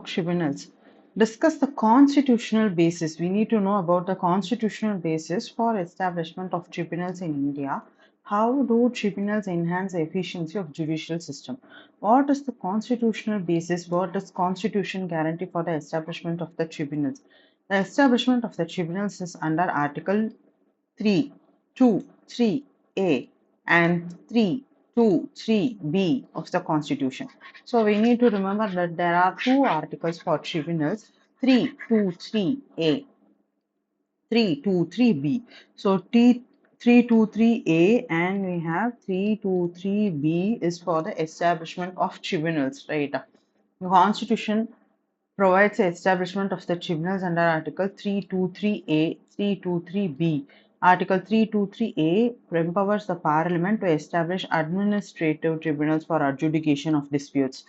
tribunals. Discuss the constitutional basis. We need to know about the constitutional basis for establishment of tribunals in India. How do tribunals enhance the efficiency of judicial system? What is the constitutional basis? What does constitution guarantee for the establishment of the tribunals? The establishment of the tribunals is under Article 3, 2, 3A and 3, 2, 3B of the Constitution. So we need to remember that there are two articles for tribunals, 3, 2, 3A, 3, 2, 3B. So T 323A and we have 323B is for the establishment of tribunals, right? The Constitution provides the establishment of the tribunals under Article 323A, 323B. Article 323A empowers the Parliament to establish administrative tribunals for adjudication of disputes.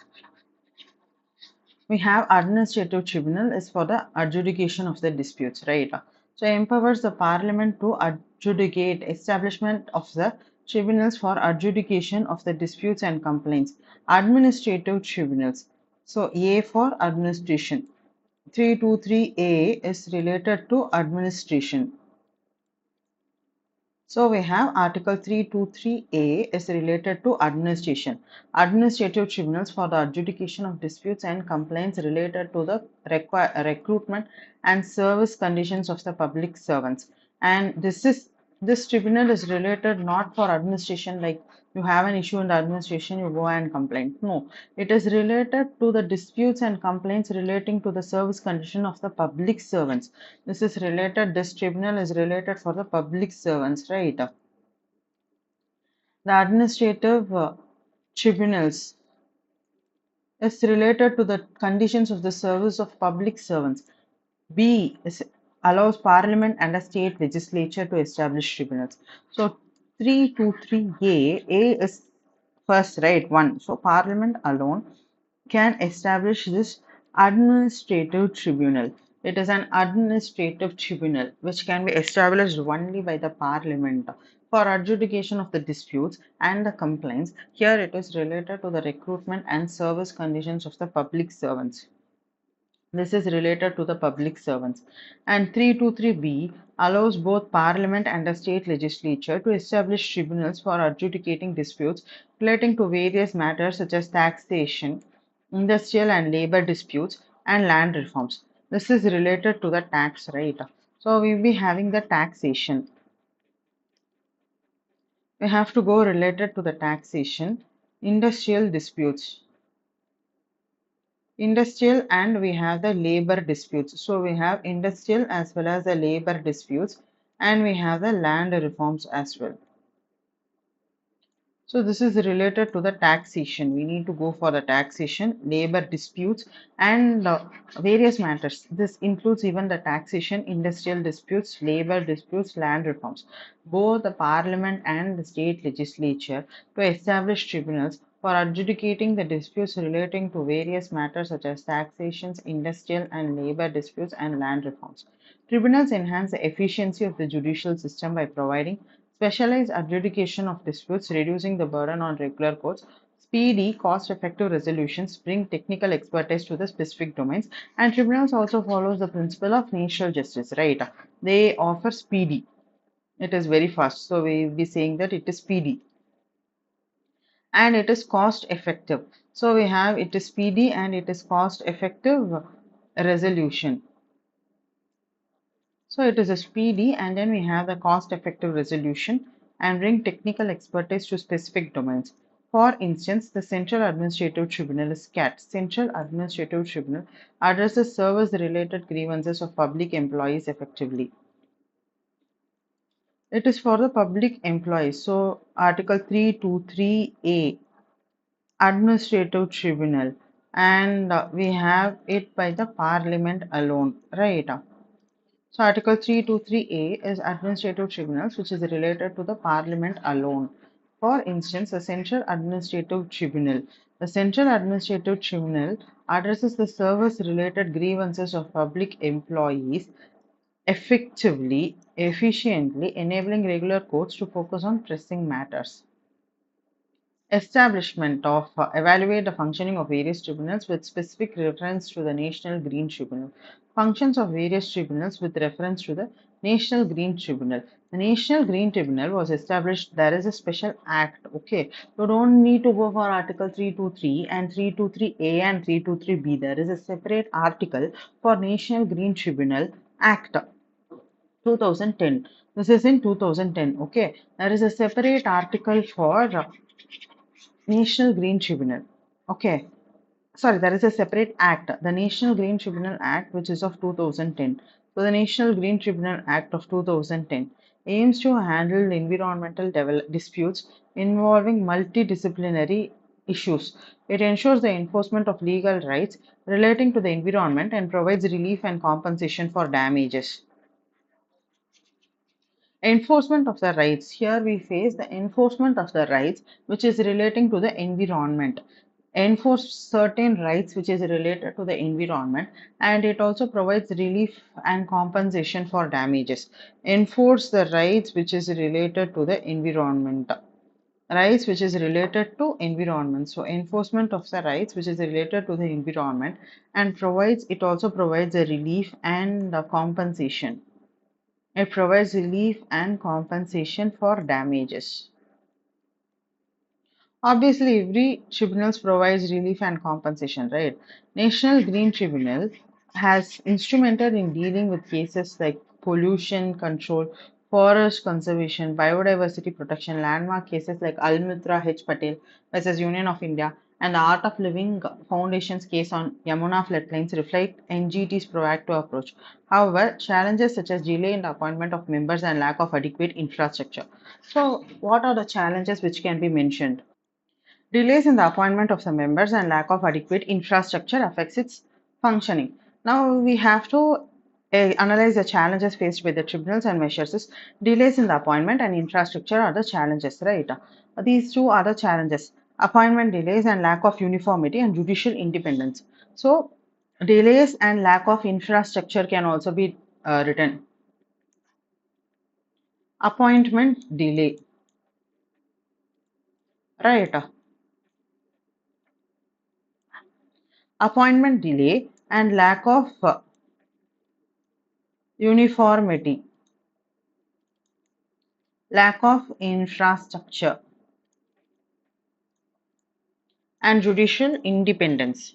We have administrative tribunal is for the adjudication of the disputes, right? So it empowers the Parliament to adjudicate establishment of the tribunals for adjudication of the disputes and complaints. Administrative tribunals. So A for administration. 323A is related to administration. So we have Article 323A is related to administration. Administrative tribunals for the adjudication of disputes and complaints related to the recruitment and service conditions of the public servants. And this tribunal is related not for administration, like you have an issue in the administration, you go and complain. No, it is related to the disputes and complaints relating to the service condition of the public servants. This tribunal is related for the public servants, right? The administrative tribunals is related to the conditions of the service of public servants. B is allows Parliament and a state legislature to establish tribunals. So 323A, A is first, right? One. So Parliament alone can establish this administrative tribunal. It is an administrative tribunal which can be established only by the Parliament for adjudication of the disputes and the complaints. Here it is related to the recruitment and service conditions of the public servants. This is related to the public servants. And 323B allows both Parliament and the state legislature to establish tribunals for adjudicating disputes relating to various matters such as taxation, industrial and labor disputes, and land reforms. This is related to the tax, right? So we will be having the taxation. We have to go related to the taxation, industrial disputes. Industrial and we have the labor disputes. So we have industrial as well as the labor disputes and we have the land reforms as well. So this is related to the taxation. We need to go for the taxation, labor disputes and various matters. This includes even the taxation, industrial disputes, labor disputes, land reforms. Both the Parliament and the state legislature to establish tribunals for adjudicating the disputes relating to various matters such as taxations, industrial and labor disputes and land reforms. Tribunals enhance the efficiency of the judicial system by providing specialized adjudication of disputes, reducing the burden on regular courts. Speedy, cost-effective resolutions bring technical expertise to the specific domains, and tribunals also follows the principle of natural justice, right? They offer speedy. It is very fast. So we will be saying that it is speedy. And it is cost-effective. So we have it is speedy and it is cost-effective resolution. So it is a speedy and then we have the cost-effective resolution and bring technical expertise to specific domains. For instance, the Central Administrative Tribunal is CAT. Central Administrative Tribunal addresses service-related grievances of public employees effectively. It is for the public employees. So Article 323A, Administrative Tribunal, and we have it by the Parliament alone, right? So Article 323A is administrative tribunals which is related to the Parliament alone. For instance, the Central Administrative Tribunal. The Central Administrative Tribunal addresses the service-related grievances of public employees effectively, efficiently, enabling regular courts to focus on pressing matters. Establishment of evaluate the functioning of various tribunals with specific reference to the National Green Tribunal. Functions of various tribunals with reference to the National Green Tribunal. The National Green Tribunal was established. There is a special act. Okay, you don't need to go for Article 323 and 323A and 323B. There is a separate article for National Green Tribunal Act 2010. This is in 2010. Okay, there is a separate article for National Green Tribunal. Okay, sorry, there is a separate act, the National Green Tribunal Act, which is of 2010. So, the National Green Tribunal Act of 2010 aims to handle environmental disputes involving multidisciplinary issues. It ensures the enforcement of legal rights relating to the environment and provides relief and compensation for damages. Enforcement of the rights. Here we face the enforcement of the rights which is relating to the environment. Enforce certain rights which is related to the environment, and it also provides relief and compensation for damages. Enforce the rights which is related to the environment. Rights which is related to environment. So enforcement of the rights which is related to the environment and provides it also provides a relief and a compensation. It provides relief and compensation for damages. Obviously, every tribunal provides relief and compensation, right? National Green Tribunal has instrumented in dealing with cases like pollution control, forest conservation, biodiversity protection, landmark cases like Almitra H. Patel versus Union of India, and the Art of Living Foundation's case on Yamuna floodplains reflect NGT's proactive approach. However, challenges such as delay in the appointment of members and lack of adequate infrastructure. So, what are the challenges which can be mentioned? Delays in the appointment of the members and lack of adequate infrastructure affects its functioning. Now we have to analyze the challenges faced by the tribunals and measures. Delays in the appointment and infrastructure are the challenges, right? These two are the challenges: appointment delays and lack of uniformity and judicial independence. So delays and lack of infrastructure can also be written. Appointment delay, right? Appointment delay and lack of uniformity, lack of infrastructure, and judicial independence.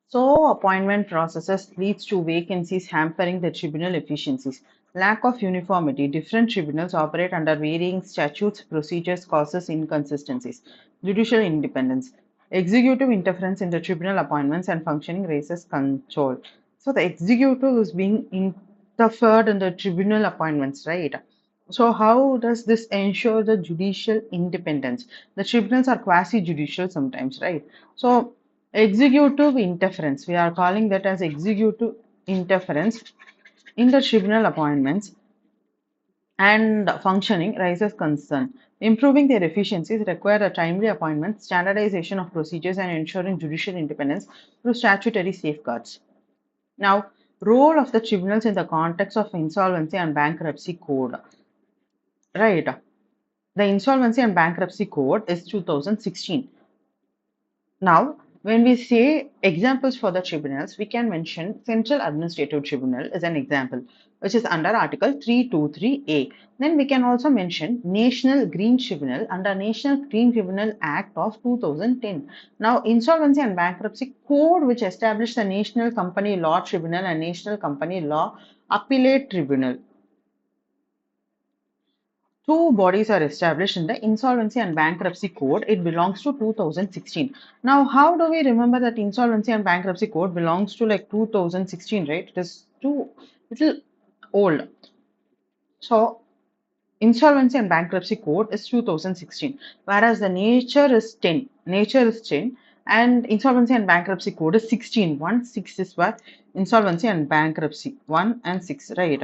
So, appointment processes leads to vacancies hampering the tribunal efficiencies. Lack of uniformity. Different tribunals operate under varying statutes, procedures causes inconsistencies. Judicial independence. Executive interference in the tribunal appointments and functioning raises control. So, the executive is being interfered in the tribunal appointments, right? So, how does this ensure the judicial independence? The tribunals are quasi judicial sometimes, right? So, executive interference, we are calling that as executive interference in the tribunal appointments and functioning raises concern. Improving their efficiencies require a timely appointment, standardization of procedures, and ensuring judicial independence through statutory safeguards. Now, role of the tribunals in the context of insolvency and bankruptcy code. Right. The Insolvency and Bankruptcy Code is 2016. Now, when we say examples for the tribunals, we can mention Central Administrative Tribunal is an example, which is under Article 323A. Then we can also mention National Green Tribunal under National Green Tribunal Act of 2010. Now, Insolvency and Bankruptcy Code, which established the National Company Law Tribunal and National Company Law Appellate Tribunal. Two bodies are established in the Insolvency and Bankruptcy Code. It belongs to 2016. Now, how do we remember that Insolvency and Bankruptcy Code belongs to like 2016, right? It is too little old. So, Insolvency and Bankruptcy Code is 2016, whereas the Nature is 10. Nature is 10, and Insolvency and Bankruptcy Code is 16. 1 6 is where Insolvency and Bankruptcy 1 and 6, right?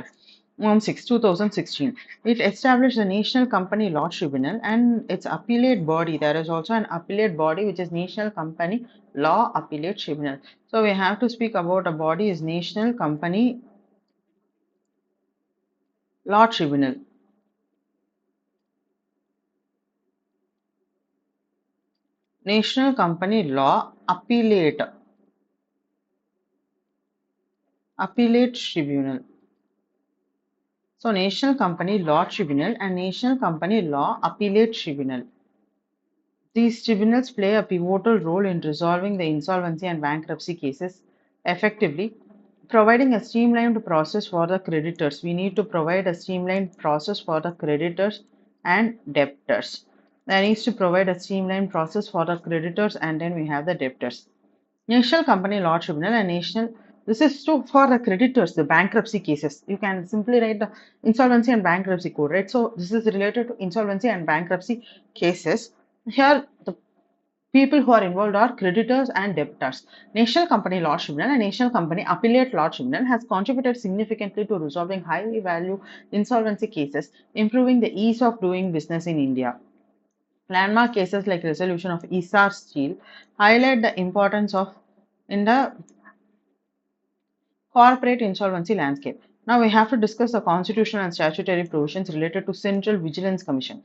1 6 2016. It established the National Company Law Tribunal and its appellate body. There is also an appellate body which is National Company Law Appellate Tribunal. So we have to speak about a body is National Company Law Tribunal. National Company Law Appellate Tribunal. So National Company Law Tribunal and National Company Law Appellate Tribunal. These tribunals play a pivotal role in resolving the insolvency and bankruptcy cases effectively, providing a streamlined process for the creditors. We need to provide a streamlined process for the creditors and debtors. There needs to provide a streamlined process for the creditors, and then we have the debtors. National Company Law Tribunal and National, this is to for the creditors, the bankruptcy cases. You can simply write the insolvency and bankruptcy code, right? So this is related to insolvency and bankruptcy cases. Here the people who are involved are creditors and debtors. National Company Law Tribunal and National Company Appellate Law Tribunal has contributed significantly to resolving high value insolvency cases, improving the ease of doing business in India. Landmark cases like resolution of Essar Steel highlight the importance of in the corporate insolvency landscape. Now we have to discuss the constitutional and statutory provisions related to Central Vigilance Commission.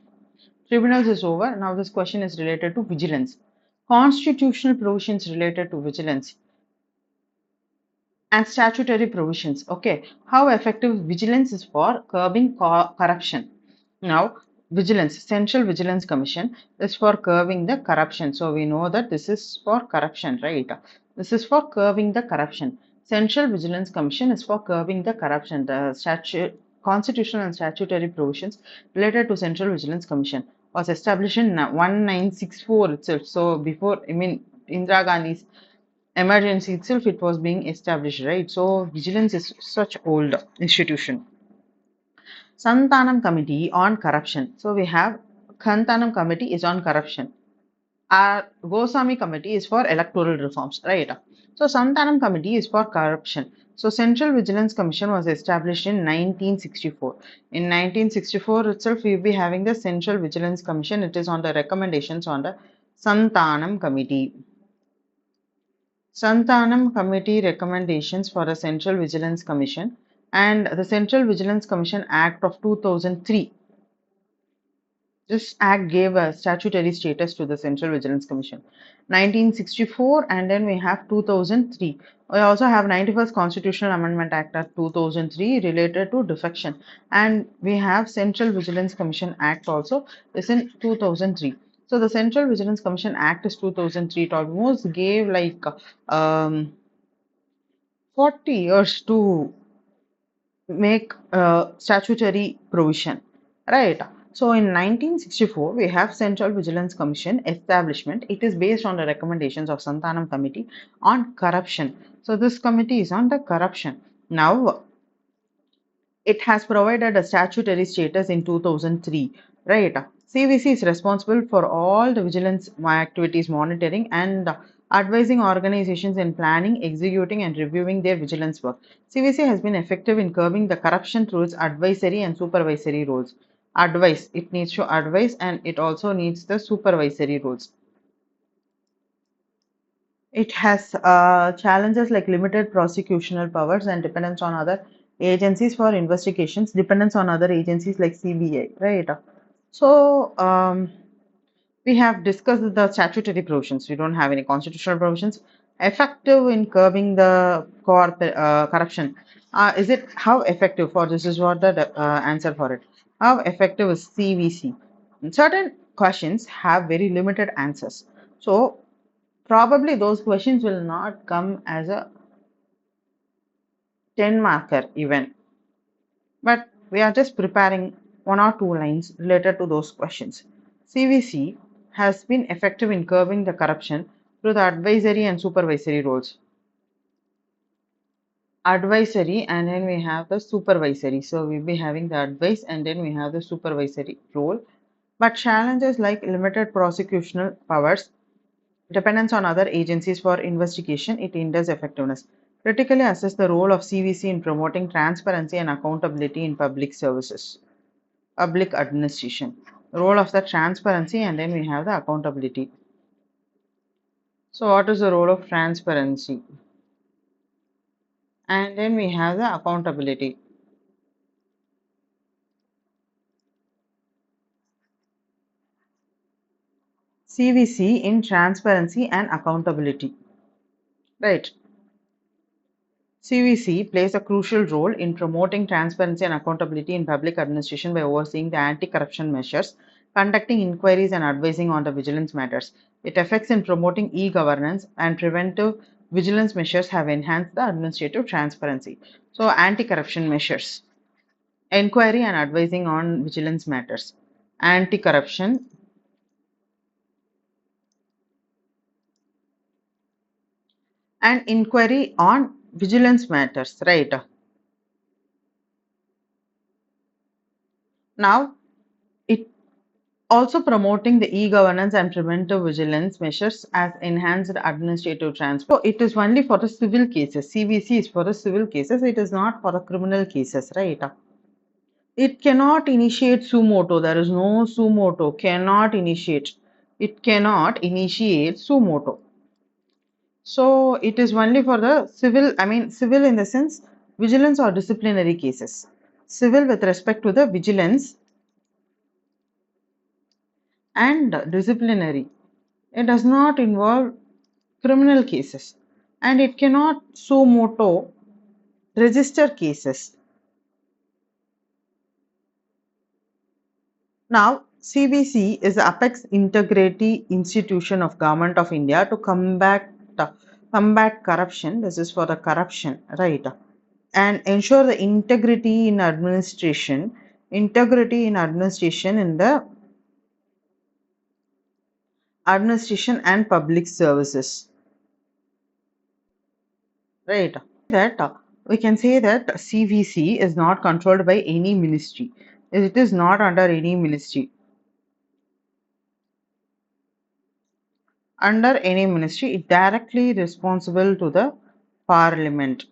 Tribunals is over. Now this question is related to vigilance. Constitutional provisions related to vigilance and statutory provisions. Okay, how effective vigilance is for curbing corruption. Now, vigilance, Central Vigilance Commission is for curbing the corruption. So we know that this is for corruption, right? This is for curbing the corruption. Central Vigilance Commission is for curbing the corruption. The statute, constitutional and statutory provisions related to Central Vigilance Commission was established in 1964 itself. So before, I mean, Indira Gandhi's emergency itself, it was being established, right? So vigilance is such old institution. Santanam Committee on Corruption. So we have Santanam Committee is on corruption. Our Goswami Committee is for electoral reforms, right? So Santanam Committee is for corruption. So Central Vigilance Commission was established in 1964. In 1964 itself, we will be having the Central Vigilance Commission. It is on the recommendations on the Santanam Committee. Santanam Committee recommendations for the Central Vigilance Commission and the Central Vigilance Commission Act of 2003. This act gave a statutory status to the Central Vigilance Commission. 1964 and then we have 2003. We also have 91st Constitutional Amendment Act of 2003 related to defection, and we have Central Vigilance Commission Act also is in 2003. So the Central Vigilance Commission Act is 2003. It almost gave like 40 years to make statutory provision, right? So in 1964 we have Central Vigilance Commission establishment. It is based on the recommendations of Santanam Committee on corruption. So this committee is on the corruption. Now it has provided a statutory status in 2003, right? CVC is responsible for all the vigilance activities, monitoring and advising organizations in planning, executing and reviewing their vigilance work. CVC has been effective in curbing the corruption through its advisory and supervisory roles. Advice, it needs to advise and it also needs the supervisory roles. It has challenges like limited prosecutional powers and dependence on other agencies for investigations, dependence on other agencies like CBI, right? So, we have discussed the statutory provisions. We don't have any constitutional provisions. Effective in curbing the corruption. Is it how effective for this is what the answer for it. How effective is CVC? Certain questions have very limited answers. So probably those questions will not come as a 10 marker even. But we are just preparing one or two lines related to those questions. CVC has been effective in curbing the corruption through the advisory and supervisory roles. Advisory and then we have the supervisory. So we'll be having the advice and then we have the supervisory role. But challenges like limited prosecutional powers, dependence on other agencies for investigation, it hinders effectiveness. Critically assess the role of CVC in promoting transparency and accountability in public services, public administration. Role of the transparency and then we have the accountability. So what is the role of transparency? And then we have the accountability. CVC in transparency and accountability. Right. CVC plays a crucial role in promoting transparency and accountability in public administration by overseeing the anti-corruption measures, conducting inquiries and advising on the vigilance matters. Its effects in promoting e-governance and preventive vigilance measures have enhanced the administrative transparency. So, anti-corruption measures, inquiry and advising on vigilance matters, anti-corruption and inquiry on vigilance matters, right? Now, it also promoting the e-governance and preventive vigilance measures as enhanced administrative transfer. So it is only for the civil cases. CVC is for the civil cases. It is not for the criminal cases, right? It cannot initiate suo motu. There is no suo motu. Cannot initiate. It cannot initiate suo motu. So it is only for the civil. I mean civil in the sense vigilance or disciplinary cases. Civil with respect to the vigilance and disciplinary. It does not involve criminal cases and it cannot suo motu register cases. Now, CBC is the apex integrity institution of Government of India to combat corruption. This is for the corruption, right? And ensure the integrity in administration in the administration and public services, right? That we can say that CVC is not controlled by any ministry. It is not under any ministry. Under any ministry, it directly responsible to the parliament.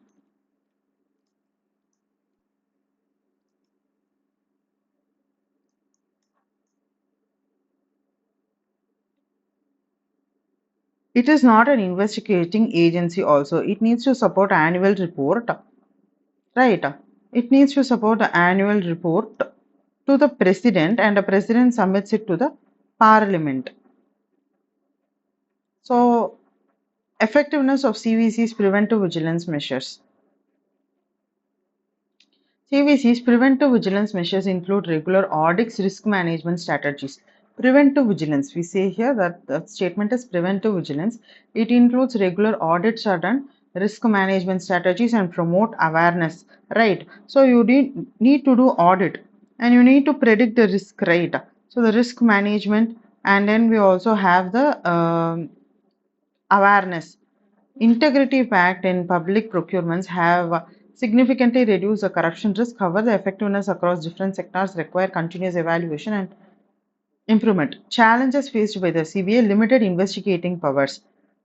It is not an investigating agency also. It needs to support annual report, right? It needs to support the annual report to the president and the president submits it to the parliament. So, effectiveness of CVC's preventive vigilance measures. CVC's preventive vigilance measures include regular audits, risk management strategies. Preventive vigilance, we say here that the statement is preventive vigilance. It includes regular audits are done, risk management strategies, and promote awareness, right? So, you need to do audit and you need to predict the risk, right? So, the risk management, and then we also have the awareness. Integrity Pact in public procurements have significantly reduced the corruption risk. However, the effectiveness across different sectors require continuous evaluation and improvement. Challenges faced by the CBA: limited investigating powers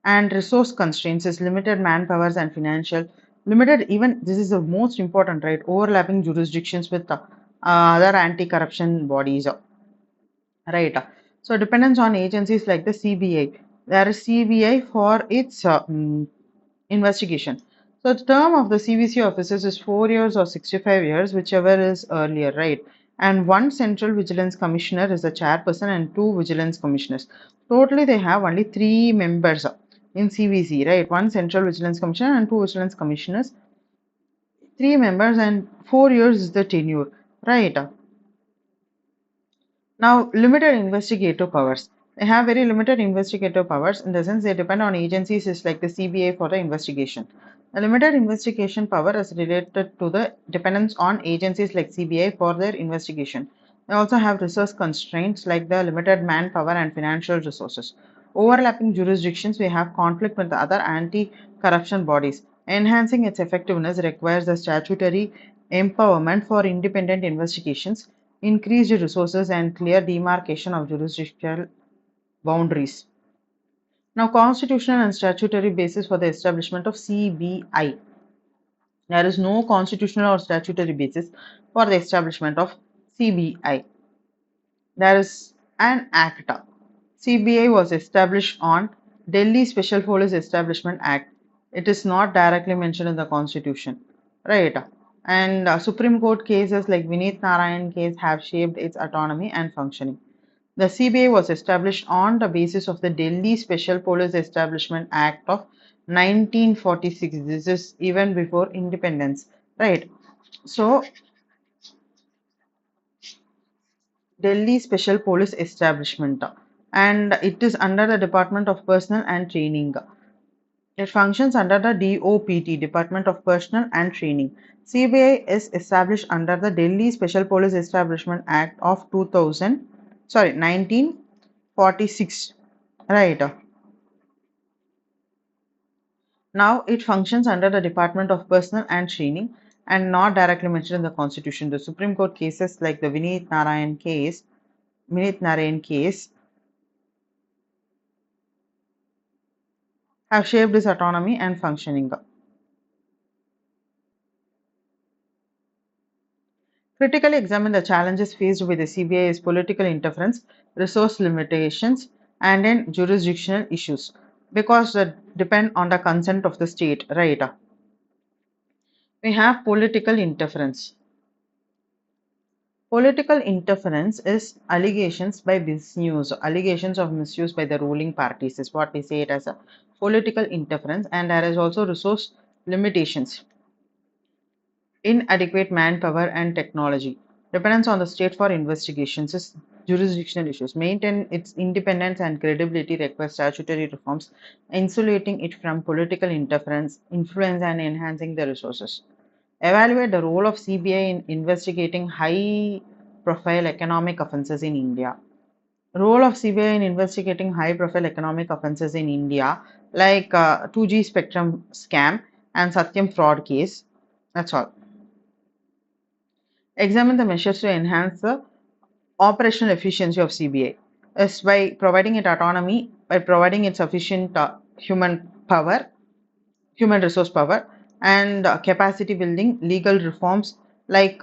and resource constraints is limited manpowers and financial limited. Even this is the most important, right? Overlapping jurisdictions with other anti-corruption bodies, right? So dependence on agencies like the CBI. There is CBI for its investigation. So the term of the CVC officers is 4 years or 65 years, whichever is earlier, right? And one central vigilance commissioner is the chairperson and two vigilance commissioners. Totally, they have only three members in CVC, right? One central vigilance commissioner and two vigilance commissioners, three members, and 4 years is the tenure, right? Now, limited investigative powers. They have very limited investigative powers in the sense they depend on agencies is like the CBI for the investigation. The limited investigation power is related to the dependence on agencies like CBI for their investigation. They also have resource constraints like the limited manpower and financial resources. Overlapping jurisdictions, we have conflict with the other anti-corruption bodies. Enhancing its effectiveness requires the statutory empowerment for independent investigations, increased resources, and clear demarcation of jurisdictional boundaries. Now, constitutional and statutory basis for the establishment of CBI. There is no constitutional or statutory basis for the establishment of CBI. There is an act. CBI was established on Delhi Special Police Establishment Act. It is not directly mentioned in the constitution, right? And Supreme Court cases like Vineet Narayan case have shaped its autonomy and functioning. The CBI was established on the basis of the Delhi Special Police Establishment Act of 1946. This is even before independence, right? So, Delhi Special Police Establishment, and it is under the Department of Personnel and Training. It functions under the DOPT, Department of Personnel and Training. CBI is established under the Delhi Special Police Establishment Act of 1946. Right. Now it functions under the Department of Personnel and Training and not directly mentioned in the Constitution. The Supreme Court cases like the Vinith Narayan case have shaped its autonomy and functioning. Critically examine the challenges faced by the CBI's political interference, resource limitations, and in jurisdictional issues because that depend on the consent of the state, right? We have political interference. Political interference is allegations by misuse, allegations of misuse by the ruling parties is what we say it as a political interference, and there is also resource limitations, inadequate manpower and technology, dependence on the state for investigations is jurisdictional issues, maintain its independence and credibility requires statutory reforms, insulating it from political interference, influence and enhancing the resources. Evaluate the role of CBI in investigating high profile economic offences in India. Role of CBI in investigating high profile economic offences in India, like 2G spectrum scam and Satyam fraud case. That's all. Examine the measures to enhance the operational efficiency of CBI is by providing it autonomy, by providing it sufficient human resource power, and capacity building, legal reforms like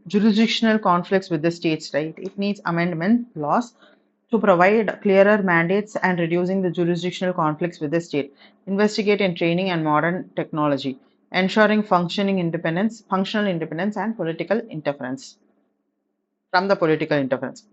jurisdictional conflicts with the states, right? It needs amendment laws to provide clearer mandates and reducing the jurisdictional conflicts with the state, investigate in training and modern technology, ensuring functional independence and political interference from the political interference.